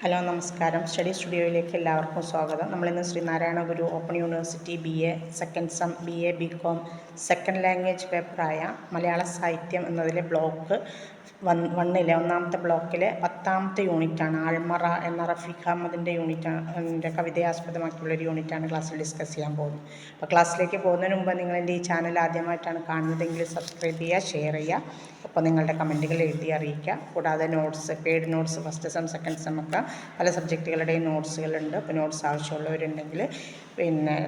Hello നമസ്കാരം. Study സ്റ്റുഡിയോയിലേക്ക് എല്ലാവർക്കും സ്വാഗതം. നമ്മളിന്ന് Sreenarayana Guru open university BA second sem BA BCom second language പേപ്പറായ മലയാള സാഹിത്യം എന്നതിലെ ബ്ലോക്ക് വണ്ണിലെ ഒന്നാമത്തെ ബ്ലോക്കിലെ 10ാമത്തെ യൂണിറ്റാണ്. ആൾമറ എന്ന റഫീഖ് അഹമ്മദിൻ്റെ യൂണിറ്റാണ്, കവിതയെ ആസ്പദമാക്കിയുള്ളൊരു യൂണിറ്റാണ് ക്ലാസ്സിൽ ഡിസ്കസ് ചെയ്യാൻ പോകുന്നത്. അപ്പോൾ ക്ലാസ്സിലേക്ക് പോകുന്നതിന് മുമ്പ് നിങ്ങൾ എൻ്റെ ഈ ചാനൽ ആദ്യമായിട്ടാണ് കാണുന്നതെങ്കിൽ സബ്സ്ക്രൈബ് ചെയ്യുക, ഷെയർ ചെയ്യുക, അപ്പോൾ നിങ്ങളുടെ കമൻറ്റുകൾ എഴുതി അറിയിക്കുക. കൂടാതെ notes, paid notes first sem second sem ഒക്കെ പല സബ്ജക്റ്റുകളുടെയും നോട്ട്സുകളുണ്ട്. അപ്പോൾ നോട്ട്സ് ആവശ്യമുള്ളവരുണ്ടെങ്കിൽ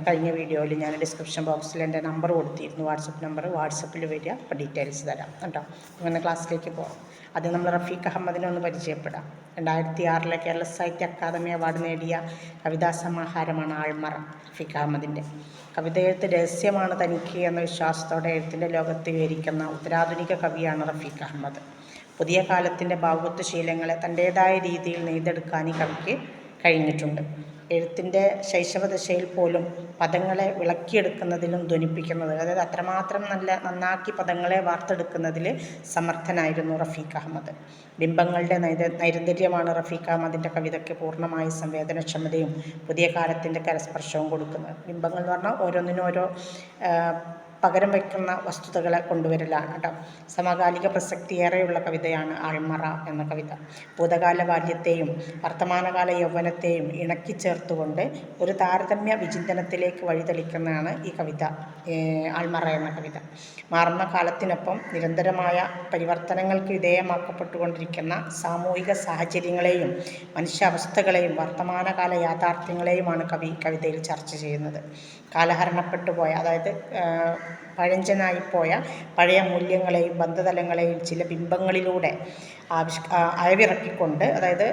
കഴിഞ്ഞ വീഡിയോയിൽ ഞാൻ ഡിസ്ക്രിപ്ഷൻ ബോക്സിൽ എൻ്റെ നമ്പർ കൊടുത്തിരുന്നു, വാട്സപ്പ് നമ്പർ. വാട്സപ്പിൽ വരിക, അപ്പോൾ ഡീറ്റെയിൽസ് തരാം കേട്ടോ. അങ്ങനെ ക്ലാസ്സിലേക്ക് പോകാം. അത് നമ്മൾ റഫീഖ് അഹമ്മദിനെ ഒന്ന് പരിചയപ്പെടാം. 2006 കേരള സാഹിത്യ അക്കാദമി അവാർഡ് നേടിയ കവിതാ സമാഹാരമാണ് ആൾമറ. റഫീഖ് അഹമ്മദിൻ്റെ കവിതയെഴുത്ത് രഹസ്യമാണ് തനിക്ക് എന്ന വിശ്വാസത്തോടെ എഴുത്തിൻ്റെ ലോകത്ത് വിവരിക്കുന്ന ഉത്തരാധുനിക കവിയാണ് റഫീഖ് അഹമ്മദ്. പുതിയ കാലത്തിൻ്റെ ഭാവുകത്വ ശീലങ്ങളെ തൻ്റേതായ രീതിയിൽ നെയ്തെടുക്കാൻ ഈ കവിക്ക് കഴിഞ്ഞിട്ടുണ്ട്. എഴുത്തിൻ്റെ ശൈശവദശയിൽ പോലും പദങ്ങളെ വിളക്കിയെടുക്കുന്നതിലും ധ്വനിപ്പിക്കുന്നതിലും, അതായത് അത്രമാത്രം നന്നാക്കി പദങ്ങളെ വാർത്തെടുക്കുന്നതിൽ സമർത്ഥനായിരുന്നു റഫീഖ് അഹമ്മദ്. ബിംബങ്ങളുടെ നൈരന്തര്യമാണ് റഫീഖ് അഹമ്മദിൻ്റെ കവിതയ്ക്ക് പൂർണ്ണമായി സംവേദനക്ഷമതയും പുതിയ കാലത്തിൻ്റെ കരസ്പർശവും കൊടുക്കുന്നത്. ബിംബങ്ങൾ എന്ന് പറഞ്ഞാൽ ഓരോന്നിനും ഓരോ പകരം വയ്ക്കുന്ന വസ്തുതകളെ കൊണ്ടുവരലാണ് കേട്ടോ. സമകാലിക പ്രസക്തിയേറെയുള്ള കവിതയാണ് ആൾമറ എന്ന കവിത. ഭൂതകാല ബാല്യത്തെയും വർത്തമാനകാല യൗവനത്തെയും ഇണക്കിച്ചേർത്തുകൊണ്ട് ഒരു താരതമ്യ വിചിന്തനത്തിലേക്ക് വഴിതെളിക്കുന്നതാണ് ഈ കവിത, ആൾമറ എന്ന കവിത. മാറുന്ന കാലത്തിനൊപ്പം നിരന്തരമായ പരിവർത്തനങ്ങൾക്ക് വിധേയമാക്കപ്പെട്ടുകൊണ്ടിരിക്കുന്ന സാമൂഹിക സാഹചര്യങ്ങളെയും മനുഷ്യാവസ്ഥകളെയും വർത്തമാനകാല യാഥാർത്ഥ്യങ്ങളെയുമാണ് കവിതയിൽ ചർച്ച ചെയ്യുന്നത്. കാലഹരണപ്പെട്ടു പോയ, അതായത് പഴഞ്ചനായിപ്പോയ പഴയ മൂല്യങ്ങളെയും ബന്ധതലങ്ങളെയും ചില ബിംബങ്ങളിലൂടെ അയവിറക്കിക്കൊണ്ട്, അതായത്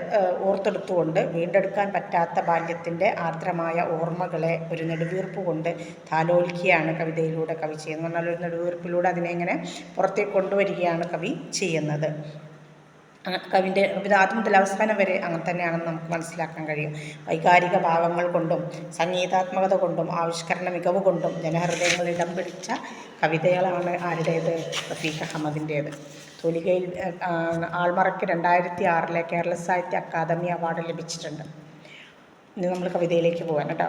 ഓർത്തെടുത്തുകൊണ്ട് വീണ്ടെടുക്കാൻ പറ്റാത്ത ബാല്യത്തിൻ്റെ ആർദ്രമായ ഓർമ്മകളെ ഒരു നെടുവീർപ്പ് കൊണ്ട് താലോലിക്കുകയാണ് കവിതയിലൂടെ കവി ചെയ്യുന്നത്. എന്നാൽ ഒരു നെടുവീർപ്പിലൂടെ അതിനെ ഇങ്ങനെ പുറത്തേക്ക് കൊണ്ടുവരികയാണ് കവി ചെയ്യുന്നത്. കവിത ആദ്യം മുതൽ അവസാനം വരെ അങ്ങനെ തന്നെയാണെന്ന് നമുക്ക് മനസ്സിലാക്കാൻ കഴിയും. വൈകാരിക ഭാവങ്ങൾ കൊണ്ടും സംഗീതാത്മകത കൊണ്ടും ആവിഷ്കരണ മികവ് കൊണ്ടും ജനഹൃദയങ്ങളിൽ ഇടം പിടിച്ച കവിതകളാണ് ആരുടേത്? റഫീഖ് അഹമ്മദിൻ്റേത്. തൂലികയിൽ ആൾമറയ്ക്ക് 2006 കേരള സാഹിത്യ അക്കാദമി അവാർഡ് ലഭിച്ചിട്ടുണ്ട്. ഇനി നമ്മൾ കവിതയിലേക്ക് പോകാൻ കേട്ടോ.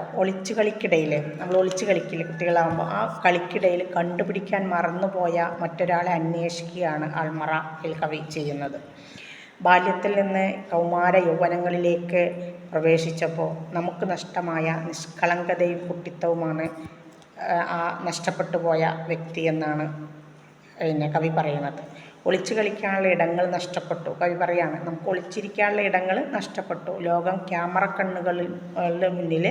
നമ്മൾ ഒളിച്ചു കളിക്കില്ല കുട്ടികളാകുമ്പോൾ, ആ കളിക്കിടയിൽ കണ്ടുപിടിക്കാൻ മറന്നുപോയ മറ്റൊരാളെ അന്വേഷിക്കുകയാണ് ആൾമറയിൽ കവി ചെയ്യുന്നത്. ബാല്യത്തിൽ നിന്ന് കൗമാര യൗവനങ്ങളിലേക്ക് പ്രവേശിച്ചപ്പോൾ നമുക്ക് നഷ്ടമായ നിഷ്കളങ്കതയും കുട്ടിത്തവുമാണ് ആ നഷ്ടപ്പെട്ടു പോയ വ്യക്തി എന്നാണ് കവി പറയുന്നത്. ഒളിച്ചു കളിക്കാനുള്ള ഇടങ്ങൾ നഷ്ടപ്പെട്ടു. കവി പറയാണ്, നമുക്ക് ഒളിച്ചിരിക്കാനുള്ള ഇടങ്ങൾ നഷ്ടപ്പെട്ടു. ലോകം ക്യാമറ കണ്ണുകളുടെ മുന്നിൽ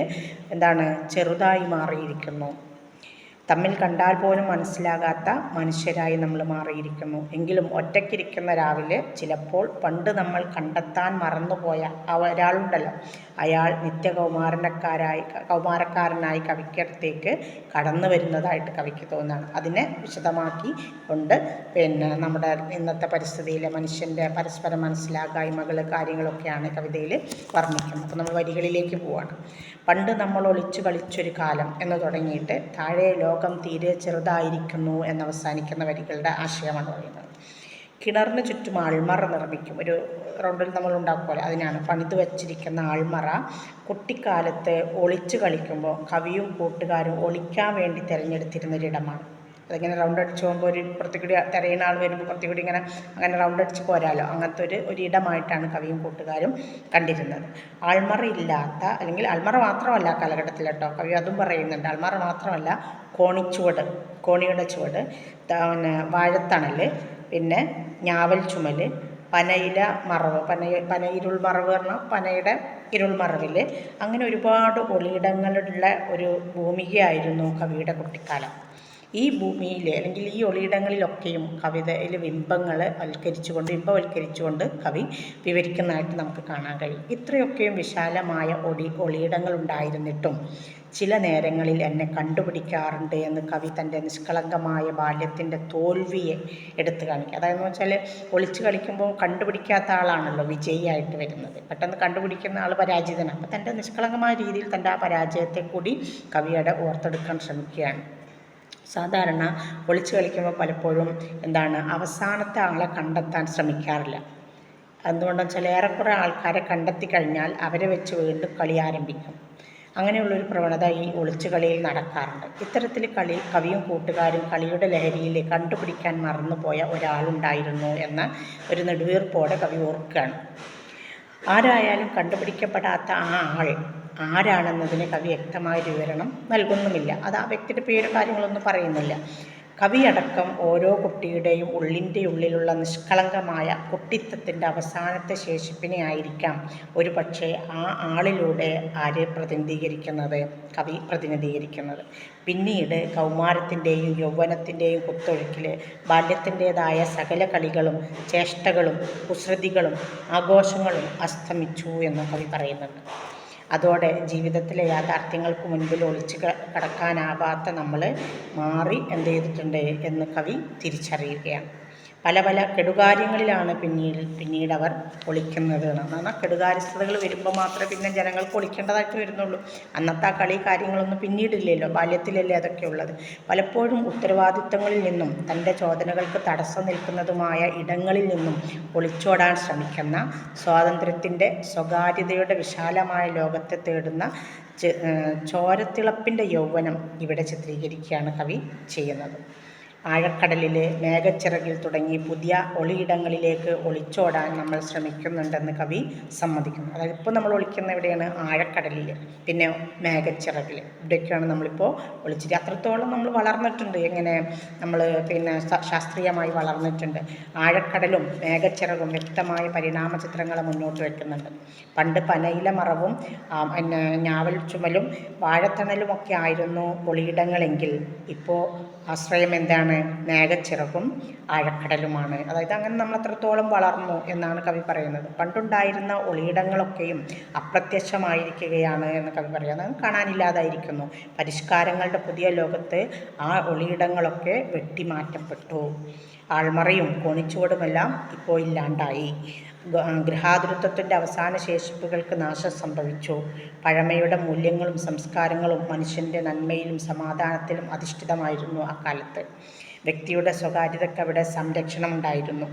ചെറുതായി മാറിയിരിക്കുന്നു. തമ്മിൽ കണ്ടാൽ പോലും മനസ്സിലാകാത്ത മനുഷ്യരായി നമ്മൾ മാറിയിരിക്കുന്നു. എങ്കിലും ഒറ്റയ്ക്കിരിക്കുന്ന രാവിലെ ചിലപ്പോൾ പണ്ട് നമ്മൾ കണ്ടെത്താൻ മറന്നുപോയ ഒരാളുണ്ടല്ലോ, അയാൾ കൗമാരക്കാരനായി കവിക്കടുത്തേക്ക് കടന്നു വരുന്നതായിട്ട് കവിക്ക് തോന്നുകയാണ്. അതിനെ വിശദമാക്കി കൊണ്ട് നമ്മുടെ ഇന്നത്തെ പരിസ്ഥിതിയിലെ മനുഷ്യൻ്റെ പരസ്പരം മനസ്സിലാകായ്മകൾ, കാര്യങ്ങളൊക്കെയാണ് കവിതയിൽ വർണ്ണിക്കുന്നത്. അപ്പോൾ നമ്മൾ വരികളിലേക്ക് പോവാണ്. പണ്ട് നമ്മൾ ഒളിച്ചു കളിച്ചൊരു കാലം എന്ന് തുടങ്ങിയിട്ട് താഴെ ലോകം തീരെ ചെറുതായിരിക്കുന്നു എന്നവസാനിക്കുന്ന വരികളുടെ ആശയമാണ് പറയുന്നത്. കിണറിന് ചുറ്റും ആൾമറ നിർമ്മിക്കും. ഒരു റൗണ്ടിൽ നമ്മൾ ഉണ്ടാക്കുമല്ലോ, അതിനാണ് പണിത് വച്ചിരിക്കുന്ന ആൾമറ. കുട്ടിക്കാലത്ത് ഒളിച്ചു കളിക്കുമ്പോൾ കവിയും കൂട്ടുകാരും ഒളിക്കാൻ വേണ്ടി തിരഞ്ഞെടുത്തിരുന്നൊരിടമാണ്. അതിങ്ങനെ റൗണ്ട് അടിച്ച് പോകുമ്പോൾ ഒരു പുറത്തേക്കൂടി തിരയുന്ന ആൾ വരുമ്പോൾ പുറത്തേക്കൂടി അങ്ങനെ റൗണ്ട് അടിച്ച് പോരാലോ, അങ്ങനത്തെ ഒരു ഇടമായിട്ടാണ് കവിയും കൂട്ടുകാരും കണ്ടിരുന്നത്. ആൾമറ ഇല്ലാത്ത, അല്ലെങ്കിൽ ആൾമറ മാത്രമല്ല കാലഘട്ടത്തിൽ കേട്ടോ, കവി അതും പറയുന്നുണ്ട്. ആൾമറ മാത്രമല്ല, കോണിയുടെ ചുവട്, വാഴത്തണൽ, പിന്നെ ഞാവൽ ചുമൽ, പനയില മറവ്, പനയിരുൾ മറവ് പറഞ്ഞാൽ പനയുടെ ഇരുൾ മറവിൽ, അങ്ങനെ ഒരുപാട് ഒളിയിടങ്ങളുള്ള ഒരു ഭൂമികയായിരുന്നു കവിയുടെ കുട്ടിക്കാലം. ഈ ഭൂമിയിൽ, അല്ലെങ്കിൽ ഈ ഒളിയിടങ്ങളിലൊക്കെയും കവിതയിൽ ബിംബവൽക്കരിച്ചുകൊണ്ട് കവി വിവരിക്കുന്നതായിട്ട് നമുക്ക് കാണാൻ കഴിയും. ഇത്രയൊക്കെയും വിശാലമായ ഒളിയിടങ്ങൾ ഉണ്ടായിരുന്നിട്ടും ചില നേരങ്ങളിൽ എന്നെ കണ്ടുപിടിക്കാറുണ്ട് എന്ന് കവി തൻ്റെ നിഷ്കളങ്കമായ ബാല്യത്തിൻ്റെ തോൽവിയെ എടുത്തു കാണിക്കുക. അതായത് വെച്ചാൽ ഒളിച്ചു കളിക്കുമ്പോൾ കണ്ടുപിടിക്കാത്ത ആളാണല്ലോ വിജയിയായിട്ട് വരുന്നത്. പെട്ടെന്ന് കണ്ടുപിടിക്കുന്ന ആൾ പരാജിതനാണ്. അപ്പോൾ തൻ്റെ നിഷ്കളങ്കമായ രീതിയിൽ തൻ്റെ ആ പരാജയത്തെ കൂടി കവിയുടെ ഓർത്തെടുക്കാൻ ശ്രമിക്കുകയാണ്. സാധാരണ ഒളിച്ചു കളിക്കുമ്പോൾ പലപ്പോഴും അവസാനത്തെ ആളെ കണ്ടെത്താൻ ശ്രമിക്കാറില്ല. എന്തുകൊണ്ടെന്ന് വെച്ചാൽ ഏറെക്കുറെ ആൾക്കാരെ കണ്ടെത്തി കഴിഞ്ഞാൽ അവരെ വെച്ച് വീണ്ടും കളി ആരംഭിക്കും. അങ്ങനെയുള്ളൊരു പ്രവണത ഈ ഒളിച്ചു കളിയിൽ നടക്കാറുണ്ട്. ഇത്തരത്തിൽ കവിയും കൂട്ടുകാരും കളിയുടെ ലഹരിയിൽ കണ്ടുപിടിക്കാൻ മറന്നുപോയ ഒരാളുണ്ടായിരുന്നു എന്ന ഒരു നെടുവീർപ്പോടെ കവി ഓർക്കുകയാണ്. ആരായാലും കണ്ടുപിടിക്കപ്പെടാത്ത ആ ആൾ ആരാണെന്നതിന് കവി വ്യക്തമായ വിവരണം നൽകുന്നുമില്ല. അത് ആ വ്യക്തിയുടെ പേര് കാര്യങ്ങളൊന്നും പറയുന്നില്ല. കവിയടക്കം ഓരോ കുട്ടിയുടെയും ഉള്ളിൻ്റെ ഉള്ളിലുള്ള നിഷ്കളങ്കമായ കുട്ടിത്തത്തിൻ്റെ അവസാനത്തെ ശേഷിപ്പിനെ ആയിരിക്കാം ഒരു പക്ഷേ ആ ആളിലൂടെ ആരെ പ്രതിനിധീകരിക്കുന്നത്, കവി പ്രതിനിധീകരിക്കുന്നത്. പിന്നീട് കൗമാരത്തിൻ്റെയും യൗവനത്തിൻ്റെയും കുത്തൊഴുക്കിൽ ബാല്യത്തിൻ്റേതായ സകല കളികളും ചേഷ്ടകളും കുസൃതികളും ആഘോഷങ്ങളും അസ്തമിച്ചു എന്ന് കവി പറയുന്നുണ്ട്. അതോടെ ജീവിതത്തിലെ യാഥാർത്ഥ്യങ്ങൾക്ക് മുൻപിൽ ഒളിച്ചു കടക്കാനാവാത്ത നമ്മൾ മാറി എന്ത് ചെയ്തിട്ടുണ്ട് എന്ന് കവി തിരിച്ചറിയുകയാണ്. പല പല കെടുകാര്യങ്ങളിലാണ് പിന്നീട് അവർ ഒളിക്കുന്നത് എന്നാണ്. കെടുകാര്യസ്ഥതകൾ വരുമ്പോൾ മാത്രമേ പിന്നെ ജനങ്ങൾക്ക് ഒളിക്കേണ്ടതായിട്ട് വരുന്നുള്ളൂ. അന്നത്തെ ആ കളി കാര്യങ്ങളൊന്നും പിന്നീടില്ലല്ലോ, ബാല്യത്തിലല്ലേ അതൊക്കെ ഉള്ളത്. പലപ്പോഴും ഉത്തരവാദിത്തങ്ങളിൽ നിന്നും തൻ്റെ ചോദനകൾക്ക് തടസ്സം നിൽക്കുന്നതുമായ ഇടങ്ങളിൽ നിന്നും ഒളിച്ചോടാൻ ശ്രമിക്കുന്ന സ്വാതന്ത്ര്യത്തിൻ്റെ സ്വകാര്യതയുടെ വിശാലമായ ലോകത്തെ തേടുന്ന ചോരത്തിളപ്പിൻ്റെ യൗവനം ഇവിടെ ചിത്രീകരിക്കുകയാണ് കവി ചെയ്യുന്നത്. ആഴക്കടലിലെ മേഘച്ചിറകിൽ തുടങ്ങി പുതിയ ഒളിയിടങ്ങളിലേക്ക് ഒളിച്ചോടാൻ നമ്മൾ ശ്രമിക്കുന്നുണ്ടെന്ന് കവി സമ്മതിക്കുന്നു. അതായത് ഇപ്പോൾ നമ്മൾ ഒളിക്കുന്ന എവിടെയാണ്? ആഴക്കടലിൽ, പിന്നെ മേഘച്ചിറകിൽ, ഇവിടെയൊക്കെയാണ് നമ്മളിപ്പോൾ ഒളിച്ചിട്ട്. അത്രത്തോളം നമ്മൾ വളർന്നിട്ടുണ്ട്. എങ്ങനെ നമ്മൾ ശാസ്ത്രീയമായി വളർന്നിട്ടുണ്ട്. ആഴക്കടലും മേഘച്ചിറകും വ്യക്തമായ പരിണാമ ചിത്രങ്ങളെ മുന്നോട്ട് വയ്ക്കുന്നുണ്ട്. പണ്ട് പനയില മറവും ഞാവൽ ചുമലും വാഴത്തണലുമൊക്കെ ആയിരുന്നു ഒളിയിടങ്ങളെങ്കിൽ ഇപ്പോൾ ആശ്രയം എന്താണ്? മേഘച്ചിറകും ആഴക്കടലുമാണ്. അതായത് അങ്ങനെ നമ്മൾ അത്രത്തോളം വളർന്നു എന്നാണ് കവി പറയുന്നത്. പണ്ടുണ്ടായിരുന്ന ഒളിയിടങ്ങളൊക്കെയും അപ്രത്യക്ഷമായിരിക്കുകയാണ് എന്ന് കവി പറയുന്നത്. കാണാനില്ലാതായിരിക്കുന്നു. പരിഷ്കാരങ്ങളുടെ പുതിയ ലോകത്ത് ആ ഒളിയിടങ്ങളൊക്കെ വെട്ടിമാറ്റപ്പെട്ടു. ആൾമറയും കോണിച്ചുവടുമെല്ലാം ഇപ്പോൾ ഇല്ലാണ്ടായി. ഗൃഹാതുരത്വത്തിൻ്റെ അവസാന ശേഷിപ്പുകൾക്ക് നാശം സംഭവിച്ചു. പഴമയുടെ മൂല്യങ്ങളും സംസ്കാരങ്ങളും മനുഷ്യൻ്റെ നന്മയിലും സമാധാനത്തിലും അധിഷ്ഠിതമായിരുന്നു അക്കാലത്ത്. വ്യക്തിയുടെ സ്വകാര്യതയ്ക്ക് അവിടെ സംരക്ഷണം ഉണ്ടായിരുന്നു.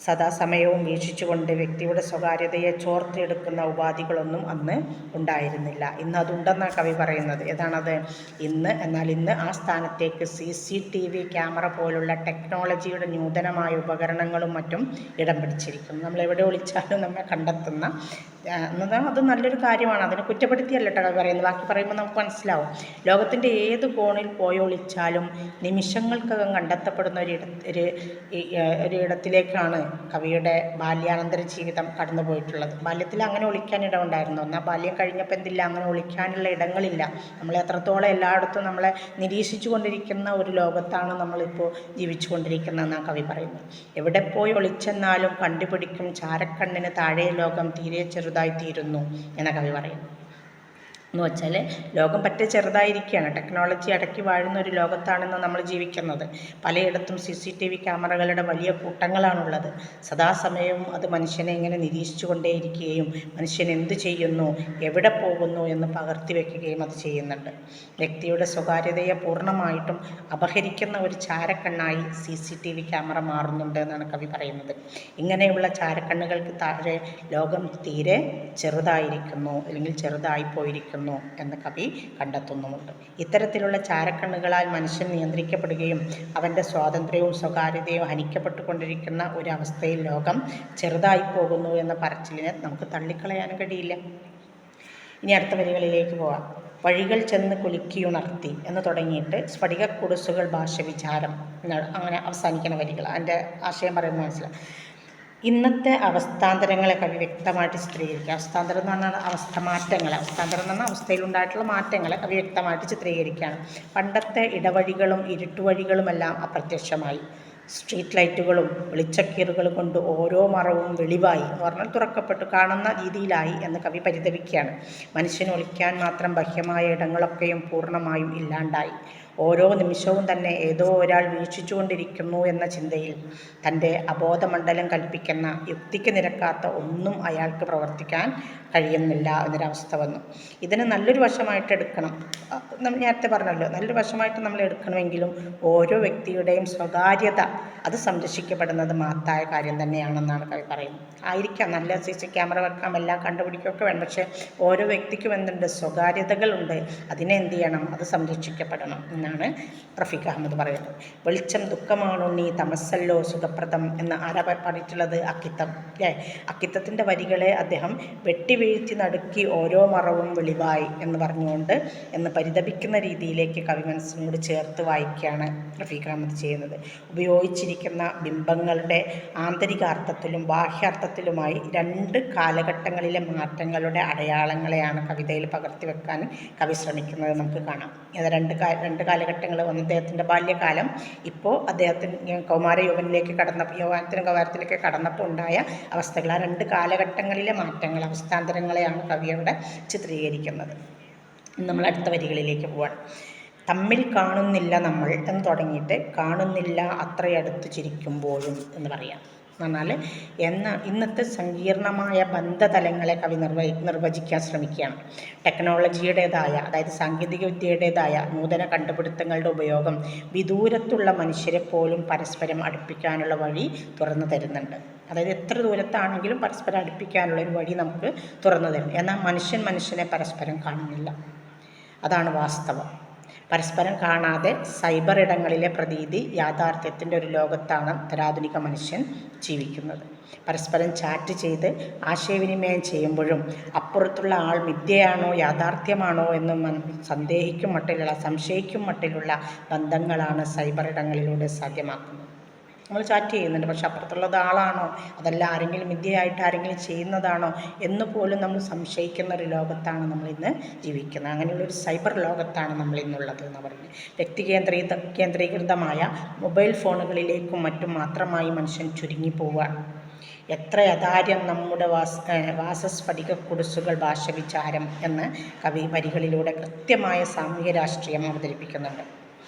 സദാസമയവും വീക്ഷിച്ചുകൊണ്ട് വ്യക്തിയുടെ സ്വകാര്യതയെ ചോർത്തെടുക്കുന്ന ഉപാധികളൊന്നും അന്ന് ഉണ്ടായിരുന്നില്ല. ഇന്ന് അതുണ്ടെന്നാണ് കവി പറയുന്നത്. ഏതാണത്? ഇന്ന് ആ സ്ഥാനത്തേക്ക് CCTV ക്യാമറ പോലുള്ള ടെക്നോളജിയുടെ നൂതനമായ ഉപകരണങ്ങളും മറ്റും ഇടം പിടിച്ചിരിക്കുന്നു. നമ്മളെവിടെ ഒളിച്ചാലും നമ്മെ കണ്ടെത്തുന്ന അത് നല്ലൊരു കാര്യമാണ്. അതിനെ കുറ്റപ്പെടുത്തിയല്ല കവി പറയുന്നത്. ബാക്കി പറയുമ്പോൾ നമുക്ക് മനസ്സിലാവും. ലോകത്തിൻ്റെ ഏത് കോണിൽ പോയി ഒളിച്ചാലും നിമിഷങ്ങൾക്കകം കണ്ടെത്തപ്പെടുന്ന ഒരിടത്തിലേക്കാണ് കവിയുടെ ബാല്യാനന്തര ജീവിതം കടന്നു പോയിട്ടുള്ളത്. ബാല്യത്തിൽ അങ്ങനെ ഒളിക്കാൻ ഇടമുണ്ടായിരുന്നു. എന്നാൽ ബാല്യം കഴിഞ്ഞപ്പോൾ എന്തില്ല, അങ്ങനെ ഒളിക്കാനുള്ള ഇടങ്ങളില്ല. നമ്മളെ എത്രത്തോളം എല്ലായിടത്തും നമ്മളെ നിരീക്ഷിച്ചു കൊണ്ടിരിക്കുന്ന ഒരു ലോകത്താണ് നമ്മളിപ്പോൾ ജീവിച്ചു കൊണ്ടിരിക്കുന്നതെന്നാണ് കവി പറയുന്നത്. എവിടെ പോയി ഒളിച്ചെന്നാലും കണ്ടുപിടിക്കും ചാരക്കണ്ണിന് താഴെ ലോകം തീരെ ചെറുതായിത്തീരുന്നു എന്ന കവി പറയുന്നു. എന്ന് വെച്ചാൽ ലോകം പറ്റേ ചെറുതായിരിക്കുകയാണ്. ടെക്നോളജി അടക്കി വാഴുന്ന ഒരു ലോകത്താണെന്ന് നമ്മൾ ജീവിക്കുന്നത്. പലയിടത്തും CCTV ക്യാമറകളുടെ വലിയ കൂട്ടങ്ങളാണുള്ളത്. സദാസമയവും അത് മനുഷ്യനെ ഇങ്ങനെ നിരീക്ഷിച്ചു കൊണ്ടേയിരിക്കുകയും മനുഷ്യൻ എന്ത് ചെയ്യുന്നു, എവിടെ പോകുന്നു എന്ന് പകർത്തി വയ്ക്കുകയും അത് ചെയ്യുന്നുണ്ട്. വ്യക്തിയുടെ സ്വകാര്യതയെ പൂർണ്ണമായിട്ടും അപഹരിക്കുന്ന ഒരു ചാരക്കണ്ണായി CCTV ക്യാമറ മാറുന്നുണ്ട് എന്നാണ് കവി പറയുന്നത്. ഇങ്ങനെയുള്ള ചാരക്കണ്ണുകൾക്ക് താഴെ ലോകം തീരെ ചെറുതായിരിക്കുന്നു, അല്ലെങ്കിൽ ചെറുതായിപ്പോയിരിക്കുന്നു എന്ന് കവി കണ്ടെത്തുന്നുമുണ്ട്. ഇത്തരത്തിലുള്ള ചാരക്കണ്ണുകളാൽ മനുഷ്യൻ നിയന്ത്രിക്കപ്പെടുകയും അവൻ്റെ സ്വാതന്ത്ര്യവും സ്വകാര്യതയും ഹനിക്കപ്പെട്ടുകൊണ്ടിരിക്കുന്ന ഒരവസ്ഥയിൽ ലോകം ചെറുതായി പോകുന്നു എന്ന പറച്ചിലിനെ നമുക്ക് തള്ളിക്കളയാനും കഴിയില്ല. ഇനി അടുത്ത വരികളിലേക്ക് പോവാം. വഴികൾ ചെന്ന് കുലുക്കിയുണർത്തി എന്ന് തുടങ്ങിയിട്ട് സ്ഫടികക്കുടുസുകൾ ഭാഷ വിചാരം അങ്ങനെ അവസാനിക്കുന്ന വരികൾ. അതിൻ്റെ ആശയം പറയുന്നത് മനസ്സിലാവും. ഇന്നത്തെ അവസ്ഥാന്തരങ്ങളെ കവി വ്യക്തമായിട്ട് ചിത്രീകരിക്കുക. അവസ്ഥാന്തരം എന്ന് പറഞ്ഞാൽ അവസ്ഥാന്തരം എന്ന് പറഞ്ഞാൽ അവസ്ഥയിലുണ്ടായിട്ടുള്ള മാറ്റങ്ങളെ കവി വ്യക്തമായിട്ട് ചിത്രീകരിക്കുകയാണ്. പണ്ടത്തെ ഇടവഴികളും ഇരുട്ടുവഴികളുമെല്ലാം അപ്രത്യക്ഷമായി. സ്ട്രീറ്റ് ലൈറ്റുകളും വെളിച്ചക്കീറുകളും കൊണ്ട് ഓരോ മറവും വെളിവായി എന്ന് പറഞ്ഞാൽ തുറക്കപ്പെട്ടു, കാണുന്ന രീതിയിലായി എന്ന് കവി പരിതപിക്കുകയാണ്. മനുഷ്യന് ഒളിക്കാൻ മാത്രം ബാഹ്യമായ ഇടങ്ങളൊക്കെയും പൂർണ്ണമായും ഇല്ലാണ്ടായി. ഓരോ നിമിഷവും തന്നെ ഏതോ ഒരാൾ വീക്ഷിച്ചുകൊണ്ടിരിക്കുന്നു എന്ന ചിന്തയിൽ തൻ്റെ അബോധമണ്ഡലം കൽപ്പിക്കുന്ന യുക്തിക്ക് നിരക്കാത്ത ഒന്നും അയാൾക്ക് പ്രവർത്തിക്കാൻ കഴിയുന്നില്ല എന്നൊരവസ്ഥ വന്നു. ഇതിന് നല്ലൊരു വശമായിട്ട് എടുക്കണം, നേരത്തെ പറഞ്ഞല്ലോ, നല്ലൊരു വശമായിട്ട് നമ്മൾ എടുക്കണമെങ്കിലും ഓരോ വ്യക്തിയുടെയും സ്വകാര്യത അത് സംരക്ഷിക്കപ്പെടുന്നത് മഹത്തായ കാര്യം തന്നെയാണെന്നാണ് കവി പറയുന്നത്. ആയിരിക്കാം, നല്ല CC ക്യാമറ വെക്കാം, എല്ലാം കണ്ടുപിടിക്കുകയൊക്കെ വേണം, പക്ഷേ ഓരോ വ്യക്തിക്കും എന്തുണ്ട്, സ്വകാര്യതകളുണ്ട്. അതിനെ എന്ത് ചെയ്യണം, അത് സംരക്ഷിക്കപ്പെടണം എന്നാണ് റഫീഖ് അഹമ്മദ് പറയുന്നത്. വെളിച്ചം ദുഃഖമാണുണ്ണി, തമസ്സല്ലോ സുഖപ്രദം എന്ന് ആരാ പറഞ്ഞിട്ടുള്ളത്? അക്കിത്തം അല്ലേ? അക്കിത്തത്തിൻ്റെ വരികളെ അദ്ദേഹം വെട്ടിവീഴ്ത്തി നടുക്കി ഓരോ മറവും വെളിവായി എന്ന് പറഞ്ഞുകൊണ്ട് എന്ന് പരിതപിക്കുന്ന രീതിയിലേക്ക് കവി മനസ്സിനോട് ചേർത്ത് വായിക്കുകയാണ് റഫീഖ് അഹമ്മദ് ചെയ്യുന്നത്. ഉപയോഗിച്ചിരിക്കുന്ന ബിംബങ്ങളുടെ ആന്തരികാർത്ഥത്തിലും ബാഹ്യാർത്ഥത്തിലുമായി രണ്ട് കാലഘട്ടങ്ങളിലെ മാറ്റങ്ങളുടെ അടയാളങ്ങളെയാണ് കവിതയിൽ പകർത്തിവെക്കാൻ കവി ശ്രമിക്കുന്നത് നമുക്ക് കാണാം. അത് രണ്ട് കാലഘട്ടങ്ങൾ, ഒന്ന് അദ്ദേഹത്തിൻ്റെ ബാല്യകാലം, ഇപ്പോൾ അദ്ദേഹത്തിന് കൗമാര യൗവനത്തിലേക്ക് കടന്നപ്പോൾ ഉണ്ടായ അവസ്ഥകൾ. ആ രണ്ട് കാലഘട്ടങ്ങളിലെ മാറ്റങ്ങൾ, അവസ്ഥാന്തരങ്ങളെയാണ് കവി അവിടെ ചിത്രീകരിക്കുന്നത്. നമ്മൾ അടുത്ത വരികളിലേക്ക് പോവാണ്. തമ്മിൽ കാണുന്നില്ല നമ്മൾ എന്ന് തുടങ്ങിയിട്ട് കാണുന്നില്ല അത്രയടുത്ത് ചിരിക്കുമ്പോഴും എന്ന് പറയാം. എന്നാൽ ഇന്നത്തെ സങ്കീർണമായ ബന്ധതലങ്ങളെ കവി നിർവചിക്കാൻ ശ്രമിക്കുകയാണ്. ടെക്നോളജിയുടേതായ, അതായത് സാങ്കേതിക വിദ്യയുടേതായ നൂതന കണ്ടുപിടുത്തങ്ങളുടെ ഉപയോഗം വിദൂരത്തുള്ള മനുഷ്യരെ പോലും പരസ്പരം അടുപ്പിക്കാനുള്ള വഴി തുറന്നു തരുന്നുണ്ട്. അതായത് എത്ര ദൂരത്താണെങ്കിലും പരസ്പരം അടുപ്പിക്കാനുള്ളൊരു വഴി നമുക്ക് തുറന്നു തരുന്നു. എന്നാൽ മനുഷ്യനെ പരസ്പരം കാണുന്നില്ല. അതാണ് വാസ്തവം. പരസ്പരം കാണാതെ സൈബർ ഇടങ്ങളിലെ പ്രതീതി യാഥാർത്ഥ്യത്തിൻ്റെ ഒരു ലോകത്താണ് ഉത്തരാധുനിക മനുഷ്യൻ ജീവിക്കുന്നത്. പരസ്പരം ചാറ്റ് ചെയ്ത് ആശയവിനിമയം ചെയ്യുമ്പോഴും അപ്പുറത്തുള്ള ആൾ മിഥ്യയാണോ യാഥാർത്ഥ്യമാണോ എന്ന് സംശയിക്കും മട്ടിലുള്ള ബന്ധങ്ങളാണ് സൈബർ ഇടങ്ങളിലൂടെ സാധ്യമാക്കുന്നത്. നമ്മൾ ചാറ്റ് ചെയ്യുന്നുണ്ട്, പക്ഷെ അപ്പുറത്തുള്ളത് ആളാണോ, അതല്ല ആരെങ്കിലും മിഥ്യയായിട്ട് ആരെങ്കിലും ചെയ്യുന്നതാണോ എന്ന് പോലും നമ്മൾ സംശയിക്കുന്ന ഒരു ലോകത്താണ് നമ്മളിന്ന് ജീവിക്കുന്നത്. അങ്ങനെയുള്ളൊരു സൈബർ ലോകത്താണ് നമ്മളിന്നുള്ളത് എന്ന് പറഞ്ഞ് വ്യക്തി കേന്ദ്രീകൃതമായ മൊബൈൽ ഫോണുകളിലേക്കും മറ്റും മാത്രമായി മനുഷ്യൻ ചുരുങ്ങിപ്പോവുകയാണ്. എത്ര അതാര്യം നമ്മുടെ വാസസ്ഫടിക കുടിസുകൾ ഭാഷവിചാരം എന്ന് കവി വരികളിലൂടെ കൃത്യമായ സാമൂഹ്യ രാഷ്ട്രീയം അവതരിപ്പിക്കുന്നുണ്ട്.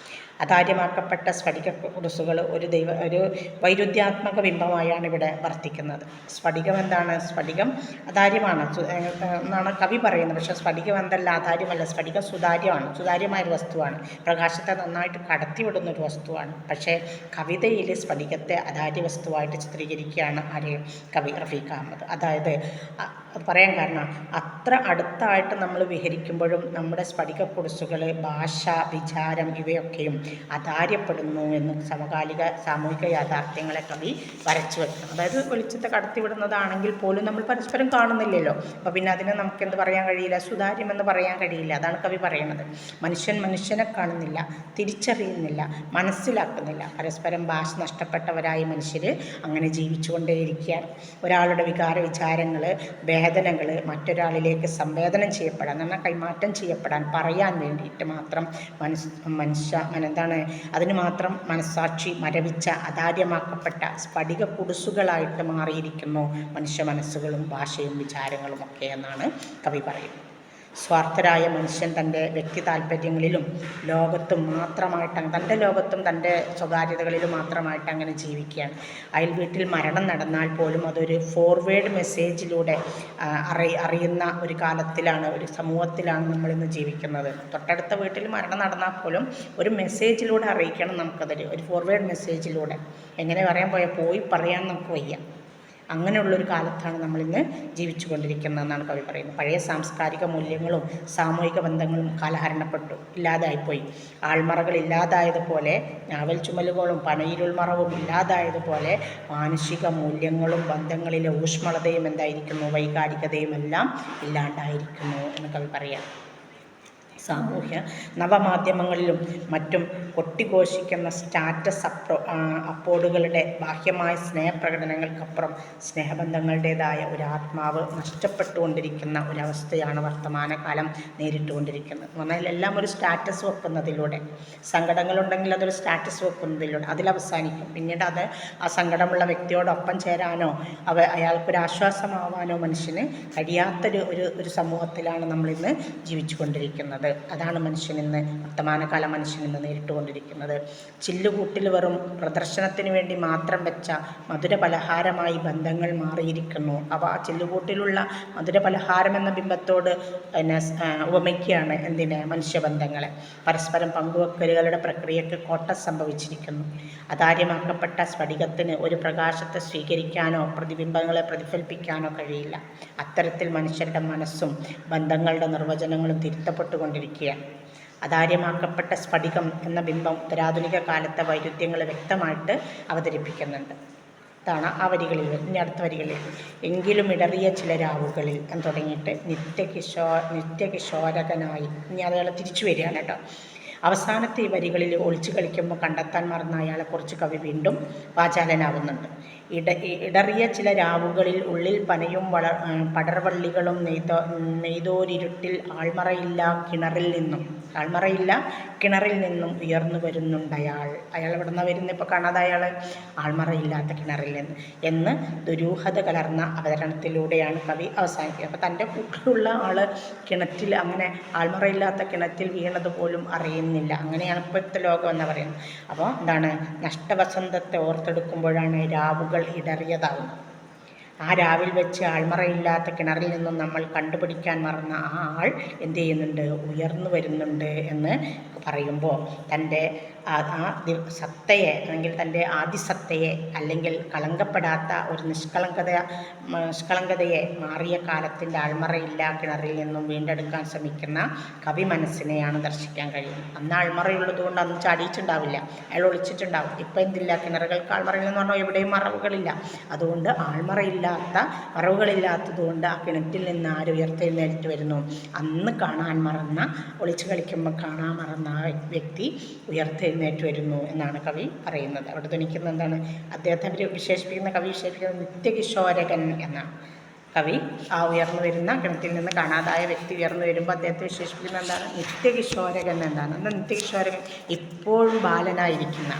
അതാര്യമാക്കപ്പെട്ട സ്ഫടിക കുടിസുകൾ ഒരു വൈരുദ്ധ്യാത്മക ബിംബമായാണ് ഇവിടെ വർത്തിക്കുന്നത്. സ്ഫടികം എന്താണ്? സ്ഫടികം അതാര്യമാണ് എന്നാണ് കവി പറയുന്നത്. പക്ഷേ സ്ഫടികം എന്തല്ല, അതാര്യമല്ല. സ്ഫടികം സുതാര്യമായൊരു വസ്തുവാണ്, പ്രകാശത്തെ നന്നായിട്ട് കടത്തിവിടുന്നൊരു വസ്തുവാണ്. പക്ഷേ കവിതയിൽ സ്ഫടികത്തെ അതാര്യ വസ്തുവായിട്ട് ചിത്രീകരിക്കുകയാണ് കവി റഫീഖ് അഹമ്മദ്. അതായത് അത് പറയാൻ കാരണം, അത്ര അടുത്തായിട്ട് നമ്മൾ വിഹരിക്കുമ്പോഴും നമ്മുടെ സ്ഫടിക കുടിസുകൾ, ഭാഷ, വിചാരം ഇവയൊക്കെയും അതാര്യപ്പെടുന്നു എന്ന് സമകാലിക സാമൂഹിക യാഥാർത്ഥ്യങ്ങളെ കവി വരച്ചു വെക്കണം. അതായത് വെളിച്ചത്തെ കടത്തിവിടുന്നതാണെങ്കിൽ പോലും നമ്മൾ പരസ്പരം കാണുന്നില്ലല്ലോ. അപ്പോൾ പിന്നെ അതിനെ നമുക്ക് എന്ത് പറയാൻ കഴിയില്ല, സുതാര്യമെന്ന് പറയാൻ കഴിയില്ല. അതാണ് കവി പറയുന്നത്. മനുഷ്യനെ കാണുന്നില്ല, തിരിച്ചറിയുന്നില്ല, മനസ്സിലാക്കുന്നില്ല. പരസ്പരം ഭാഷ നഷ്ടപ്പെട്ടവരായി മനുഷ്യർ അങ്ങനെ ജീവിച്ചുകൊണ്ടേയിരിക്കുകയാണ്. ഒരാളുടെ വികാര വിചാരങ്ങൾ, വേദനകൾ മറ്റൊരാളിലേക്ക് സംവേദനം ചെയ്യപ്പെടാൻ, എന്നാൽ കൈമാറ്റം ചെയ്യപ്പെടാൻ, പറയാൻ വേണ്ടിയിട്ട് മാത്രം അതിന് മാത്രം മനസ്സാക്ഷി മരവിച്ച അതാര്യമാക്കപ്പെട്ട സ്ഫടിക കുടിസുകളായിട്ട് മാറിയിരിക്കുന്നു മനുഷ്യ മനസ്സുകളും ഭാഷയും വിചാരങ്ങളുമൊക്കെ എന്നാണ് കവി പറയുന്നത്. സ്വാർത്ഥരായ മനുഷ്യൻ തൻ്റെ വ്യക്തി താല്പര്യങ്ങളിലും തൻ്റെ ലോകത്തും തൻ്റെ സ്വകാര്യതകളിലും മാത്രമായിട്ട് അങ്ങനെ ജീവിക്കുകയാണ്. അയൽ വീട്ടിൽ മരണം നടന്നാൽ പോലും അതൊരു ഫോർവേഡ് മെസ്സേജിലൂടെ അറിയുന്ന ഒരു കാലത്തിലാണ്, ഒരു സമൂഹത്തിലാണ് നമ്മളിന്ന് ജീവിക്കുന്നത്. തൊട്ടടുത്ത വീട്ടിൽ മരണം നടന്നാൽ പോലും ഒരു മെസ്സേജിലൂടെ അറിയിക്കണം നമുക്കതൊരു ഫോർവേഡ് മെസ്സേജിലൂടെ. എങ്ങനെ പോയി പറയാൻ നമുക്ക് വയ്യ. അങ്ങനെയുള്ളൊരു കാലത്താണ് നമ്മളിന്ന് ജീവിച്ചു കൊണ്ടിരിക്കുന്നതെന്നാണ് കവി പറയുന്നത്. പഴയ സാംസ്കാരിക മൂല്യങ്ങളും സാമൂഹിക ബന്ധങ്ങളും കാലഹരണപ്പെട്ടു, ഇല്ലാതായിപ്പോയി. ആൾമറകൾ ഇല്ലാതായതുപോലെ, ഞാവൽ ചുമലുകളും പനയിരുൾമറവും ഇല്ലാതായതുപോലെ മാനുഷിക മൂല്യങ്ങളും ബന്ധങ്ങളിലെ ഊഷ്മളതയും എന്തായിരിക്കുന്നു, വൈകാരികതയും എല്ലാം ഇല്ലാണ്ടായിരിക്കുന്നു എന്ന് കവി പറയാം. സാമൂഹ്യ നവമാധ്യമങ്ങളിലും മറ്റും കൊട്ടിഘോഷിക്കുന്ന സ്റ്റാറ്റസ് അപ്പോഡുകളുടെ ബാഹ്യമായ സ്നേഹപ്രകടനങ്ങൾക്കപ്പുറം സ്നേഹബന്ധങ്ങളുടേതായ ഒരു ആത്മാവ് നഷ്ടപ്പെട്ടുകൊണ്ടിരിക്കുന്ന ഒരവസ്ഥയാണ് വർത്തമാനകാലം നേരിട്ടുകൊണ്ടിരിക്കുന്നത്. എന്ന് പറഞ്ഞാൽ എല്ലാം ഒരു സ്റ്റാറ്റസ് വെക്കുന്നതിലൂടെ, സങ്കടങ്ങളുണ്ടെങ്കിൽ അതൊരു സ്റ്റാറ്റസ് വെക്കുന്നതിലൂടെ അതിലവസാനിക്കും. പിന്നീട് അത് ആ സങ്കടമുള്ള വ്യക്തിയോടൊപ്പം ചേരാനോ അയാൾക്കൊരാശ്വാസമാവാനോ മനുഷ്യന് കഴിയാത്തൊരു സമൂഹത്തിലാണ് നമ്മളിന്ന് ജീവിച്ചു കൊണ്ടിരിക്കുന്നത് അതാണ് മനുഷ്യനിന്ന് വർത്തമാനകാല മനുഷ്യനിന്ന് നേരിട്ടുകൊണ്ടിരിക്കുന്നത്. ചില്ലുകൂട്ടിൽ വെറും പ്രദർശനത്തിന് വേണ്ടി മാത്രം വെച്ച മധുര പലഹാരമായി ബന്ധങ്ങൾ മാറിയിരിക്കുന്നു. അവ ചില്ലുകൂട്ടിലുള്ള മധുര പലഹാരം എന്ന ബിംബത്തോട് ഉപമിക്കുകയാണ് മനുഷ്യബന്ധങ്ങളെ. പരസ്പരം പങ്കുവെക്കലുകളുടെ പ്രക്രിയക്ക് കോട്ടം സംഭവിച്ചിരിക്കുന്നു. അതാര്യമാക്കപ്പെട്ട സ്ഫടികത്തിന് ഒരു പ്രകാശത്തെ സ്വീകരിക്കാനോ പ്രതിബിംബങ്ങളെ പ്രതിഫലിപ്പിക്കാനോ കഴിയില്ല. അത്തരത്തിൽ മനുഷ്യരുടെ മനസ്സും ബന്ധങ്ങളുടെ നിർവചനങ്ങളും തിരുത്തപ്പെട്ടുകൊണ്ടിരിക്കുകയാണ്. അതാര്യമാക്കപ്പെട്ട സ്ഫടികം എന്ന ബിംബം ഉത്തരാധുനിക കാലത്തെ വൈരുദ്ധ്യങ്ങളെ വ്യക്തമായിട്ട് അവതരിപ്പിക്കുന്നുണ്ട്. ഇതാണ് ആ വരികളിൽ. ഇനി അടുത്ത വരികളിൽ എങ്കിലും ഇടറിയ ചില രാവുകളിൽ എന്ന് തുടങ്ങിയിട്ട് നിത്യകിശോരകനായി ഇനി അയാളെ തിരിച്ചു വരികയാണ് കേട്ടോ. അവസാനത്തെ ഈ വരികളിൽ ഒളിച്ചു കളിക്കുമ്പോൾ കണ്ടെത്താൻ മറന്ന അയാളെക്കുറിച്ച് കവി വീണ്ടും വാചാലനാവുന്നുണ്ട്. ഇടറിയ ചില രാവുകളിൽ ഉള്ളിൽ പനയും പടർവള്ളികളും നെയ്തോരിരുട്ടിൽ ആൾമറയില്ല കിണറിൽ നിന്നും ഉയർന്നു വരുന്നുണ്ട് അയാൾ എവിടെ നിന്ന് വരുന്നത് ഇപ്പോൾ കാണാതെ അയാൾ ആൾമറയില്ലാത്ത കിണറിൽ നിന്ന് എന്ന് ദുരൂഹത കലർന്ന അവതരണത്തിലൂടെയാണ് കവി അവസാനിക്കുക. അപ്പോൾ തൻ്റെ കൂട്ടിലുള്ള ആൾ കിണറ്റിൽ അങ്ങനെ ആൾമറയില്ലാത്ത കിണറ്റിൽ വീണത് പോലും അറിയുന്നില്ല. അങ്ങനെയാണ് ഇപ്പോഴത്തെ ലോകം എന്ന് പറയുന്നത്. അപ്പോൾ നഷ്ടവസന്തത്തെ ഓർത്തെടുക്കുമ്പോഴാണ് രാവുകൾ ഇടറിയതാവുന്നത്. ആ രാവിൽ വെച്ച് ആൾമറയില്ലാത്ത കിണറിൽ നിന്നും നമ്മൾ കണ്ടുപിടിക്കാൻ മറന്ന ആ ആൾ എന്ത് ചെയ്യുന്നുണ്ട്, ഉയർന്നു വരുന്നുണ്ട് എന്ന് പറയുമ്പോൾ തൻ്റെ സത്തയെ അല്ലെങ്കിൽ തൻ്റെ ആദിസത്തയെ അല്ലെങ്കിൽ കളങ്കപ്പെടാത്ത ഒരു നിഷ്കളങ്കതയെ മാറിയ കാലത്തിൻ്റെ ആൾമറയില്ല കിണറിൽ നിന്നും വീണ്ടെടുക്കാൻ ശ്രമിക്കുന്ന കവി മനസ്സിനെയാണ് ദർശിക്കാൻ കഴിയുന്നത്. അന്ന് ആൾമറയുള്ളത് കൊണ്ട് അന്ന് ചാടിയിട്ടുണ്ടാവില്ല, അയാൾ ഒളിച്ചിട്ടുണ്ടാവും. ഇപ്പം എന്തില്ല, കിണറുകൾക്ക് ആൾമറയില്ലെന്ന് പറഞ്ഞാൽ എവിടെയും മറവുകളില്ല. അതുകൊണ്ട് മറവുകളില്ലാത്തതുകൊണ്ട് ആ കിണറ്റിൽ നിന്ന് ആര് ഉയർത്തെഴുന്നേറ്റ് വരുന്നു, അന്ന് കാണാൻ മറന്ന, ഒളിച്ചു കളിക്കുമ്പോൾ കാണാൻ മറന്ന ആ വ്യക്തി ഉയർത്തെഴുന്നേറ്റ് വരുന്നു എന്നാണ് കവി പറയുന്നത്. അവിടെ ധ്വനിക്കുന്ന എന്താണ്, അദ്ദേഹത്തെ കവി വിശേഷിപ്പിക്കുന്നത് നിത്യകിശോരകൻ എന്നാണ്. കവി ആ ഉയർന്നു വരുന്ന കിണറ്റിൽ നിന്ന് കാണാതായ വ്യക്തി ഉയർന്നു വരുമ്പോൾ അദ്ദേഹത്തെ വിശേഷിപ്പിക്കുന്നത് എന്താണ്, നിത്യകിശോരകൻ എന്താണ്. എന്നാൽ നിത്യകിശോരകൻ ഇപ്പോഴും ബാലനായിരിക്കുന്ന,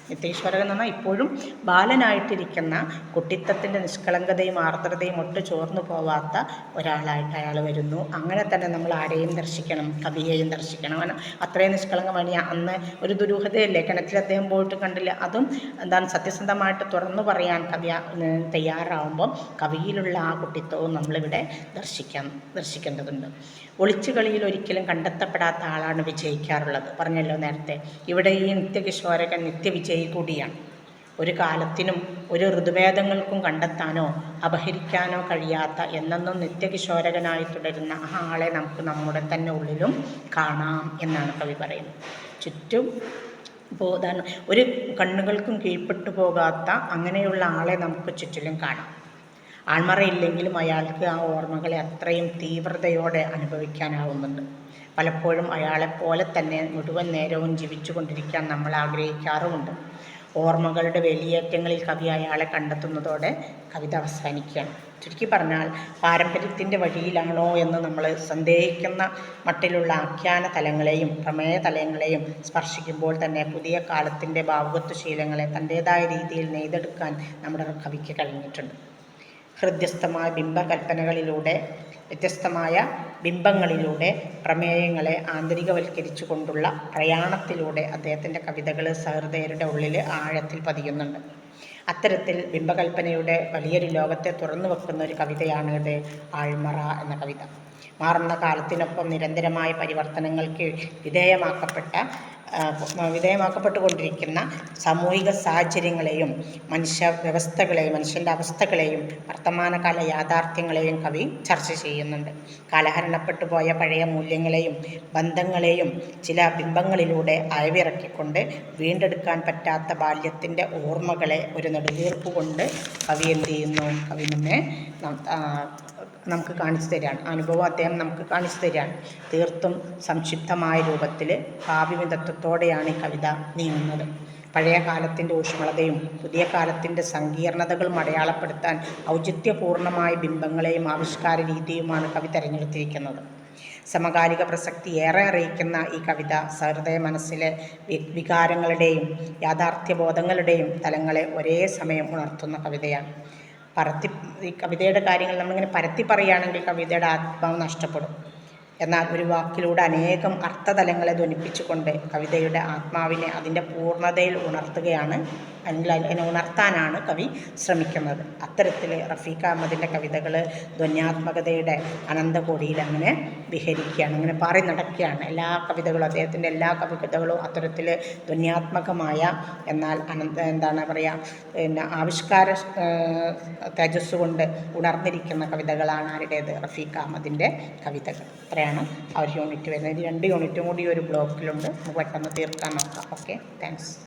നിത്യകിശോരകൻ എന്ന് പറഞ്ഞാൽ ഇപ്പോഴും ബാലനായിട്ടിരിക്കുന്ന, കുട്ടിത്തത്തിൻ്റെ നിഷ്കളങ്കതയും ആർദ്രതയും ഒട്ട് ചോർന്നു പോവാത്ത ഒരാളായിട്ട് അയാൾ വരുന്നു. അങ്ങനെ തന്നെ നമ്മൾ ആരെയും ദർശിക്കണം, കവിയെയും ദർശിക്കണം. കാരണം അത്രയും നിഷ്കളങ്കമാണ്. അന്ന് ഒരു ദുരൂഹതയല്ലേ, കിണറ്റിൽ അദ്ദേഹം പോയിട്ട് കണ്ടില്ല. അതും സത്യസന്ധമായിട്ട് തുറന്നു പറയാൻ കവി തയ്യാറാവുമ്പം കവിയിലുള്ള ആ കുട്ടിത്വവും നമ്മളിവിടെ ദർശിക്കേണ്ടതുണ്ട്. ഒളിച്ചുകളിയിൽ ഒരിക്കലും കണ്ടെത്തപ്പെടാത്ത ആളാണ് വിജയിക്കാറുള്ളത്, പറഞ്ഞല്ലോ നേരത്തെ. ഇവിടെ ഈ നിത്യകിശോരകൻ നിത്യവിജയി കൂടിയാണ്. ഒരു കാലത്തിനും ഒരു ഋതുഭേദങ്ങൾക്കും കണ്ടെത്താനോ അപഹരിക്കാനോ കഴിയാത്ത എന്നെന്നും നിത്യകിശോരകനായി തുടരുന്ന ആ ആളെ നമുക്ക് നമ്മുടെ തന്നെ ഉള്ളിലും കാണാം എന്നാണ് കവി പറയുന്നത്. ചുറ്റും ഒരു കണ്ണുകൾക്കും കീഴ്പ്പെട്ടു പോകാത്ത അങ്ങനെയുള്ള ആളെ നമുക്ക് ചുറ്റിലും കാണാം. ആൾമറയില്ലെങ്കിലും അയാൾക്ക് ആ ഓർമ്മകളെ അത്രയും തീവ്രതയോടെ അനുഭവിക്കാനാവുന്നുണ്ട്. പലപ്പോഴും അയാളെപ്പോലെ തന്നെ മുഴുവൻ നേരവും ജീവിച്ചു കൊണ്ടിരിക്കാൻ നമ്മൾ ആഗ്രഹിക്കാറുമുണ്ട്. ഓർമ്മകളുടെ വേലിയേറ്റങ്ങളിൽ കവി അയാളെ കണ്ടെത്തുന്നതോടെ കവിത അവസാനിക്കുകയാണ്. ചുരുക്കി പറഞ്ഞാൽ പാരമ്പര്യത്തിൻ്റെ വഴിയിലാണോ എന്ന് നമ്മൾ സന്ദേഹിക്കുന്ന മട്ടിലുള്ള ആഖ്യാന തലങ്ങളെയും പ്രമേയ തലങ്ങളെയും സ്പർശിക്കുമ്പോൾ തന്നെ പുതിയ കാലത്തിൻ്റെ ഭാവുകത്വശീലങ്ങളെ തൻ്റേതായ രീതിയിൽ നെയ്തെടുക്കാൻ നമ്മുടെ കവിക്ക് കഴിഞ്ഞിട്ടുണ്ട്. ഹൃദ്യസ്ഥമായ വ്യത്യസ്തമായ ബിംബങ്ങളിലൂടെ പ്രമേയങ്ങളെ ആന്തരികവൽക്കരിച്ചു കൊണ്ടുള്ള പ്രയാണത്തിലൂടെ അദ്ദേഹത്തിൻ്റെ കവിതകൾ സഹൃദയരുടെ ഉള്ളിൽ ആഴത്തിൽ പതിയുന്നുണ്ട്. അത്തരത്തിൽ ബിംബകൽപ്പനയുടെ വലിയൊരു ലോകത്തെ തുറന്നു വെക്കുന്ന ഒരു കവിതയാണിത് ആൾമറ എന്ന കവിത. മാറുന്ന കാലത്തിനൊപ്പം നിരന്തരമായ പരിവർത്തനങ്ങൾക്ക് വിധേയമാക്കപ്പെട്ടുകൊണ്ടിരിക്കുന്ന സാമൂഹിക സാഹചര്യങ്ങളെയും മനുഷ്യൻ്റെ അവസ്ഥകളെയും വർത്തമാനകാല യാഥാർത്ഥ്യങ്ങളെയും കവി ചർച്ച ചെയ്യുന്നുണ്ട്. കാലഹരണപ്പെട്ടു പോയ പഴയ മൂല്യങ്ങളെയും ബന്ധങ്ങളെയും ചില ബിംബങ്ങളിലൂടെ അയവിറക്കിക്കൊണ്ട് വീണ്ടെടുക്കാൻ പറ്റാത്ത ബാല്യത്തിൻ്റെ ഓർമ്മകളെ ഒരു നെടുവീർപ്പ് കൊണ്ട് കവി എന്ത് ചെയ്യുന്നു, കവി നമ്മെ നമുക്ക് കാണിച്ചു തരികയാണ്. അനുഭവം അദ്ദേഹം നമുക്ക് കാണിച്ചു തരികയാണ്. തീർത്തും സംക്ഷിപ്തമായ രൂപത്തിൽ കാവ്യമിതത്വത്തോടെയാണ് ഈ കവിത നീങ്ങുന്നത്. പഴയ കാലത്തിൻ്റെ ഊഷ്മളതയും പുതിയ കാലത്തിൻ്റെ സങ്കീർണതകളും അടയാളപ്പെടുത്താൻ ഔചിത്യപൂർണമായ ബിംബങ്ങളെയും ആവിഷ്കാര രീതിയുമാണ് കവി തിരഞ്ഞെടുത്തിരിക്കുന്നത്. സമകാലിക പ്രസക്തി ഏറെ അറിയിക്കുന്ന ഈ കവിത സഹൃദയ മനസ്സിലെ വികാരങ്ങളുടെയും യാഥാർത്ഥ്യബോധങ്ങളുടെയും തലങ്ങളെ ഒരേ സമയം ഉണർത്തുന്ന കവിതയാണ്. ഈ കവിതയുടെ കാര്യങ്ങൾ നമ്മളിങ്ങനെ പരത്തി പറയുകയാണെങ്കിൽ കവിതയുടെ ആത്മാവ് നഷ്ടപ്പെടും. എന്നാൽ ഒരു വാക്കിലൂടെ അനേകം അർത്ഥതലങ്ങളെ ധ്വനിപ്പിച്ചുകൊണ്ട് കവിതയുടെ ആത്മാവിനെ അതിൻ്റെ പൂർണ്ണതയിൽ ഉണർത്തുകയാണ്, അല്ലെങ്കിൽ അതിനെ ഉണർത്താനാണ് കവി ശ്രമിക്കുന്നത്. അത്തരത്തിൽ റഫീഖ് അഹമ്മദിൻ്റെ കവിതകൾ ധ്വന്യാത്മകതയുടെ അനന്തകോടിയിൽ അങ്ങനെ വിഹരിക്കുകയാണ്, അങ്ങനെ പാറി നടക്കുകയാണ്. എല്ലാ കവിതകളും, അദ്ദേഹത്തിൻ്റെ എല്ലാ കവിതകളും അത്തരത്തിൽ ധ്വന്യാത്മകമായ എന്നാൽ എന്താണ് പറയുക, പിന്നെ ആവിഷ്കാര തേജസ് കൊണ്ട് ഉണർന്നിരിക്കുന്ന കവിതകളാണ് ആരുടേത്? റഫീഖ് അഹമ്മദിൻ്റെ കവിതകൾ. അത്രയാണ് ആ ഒരു യൂണിറ്റ് വരുന്നത്. 2 യൂണിറ്റും കൂടി ഒരു ബ്ലോക്കിലുണ്ട്, നമുക്ക് പെട്ടെന്ന് തീർക്കാൻ നോക്കാം. Okay, thanks.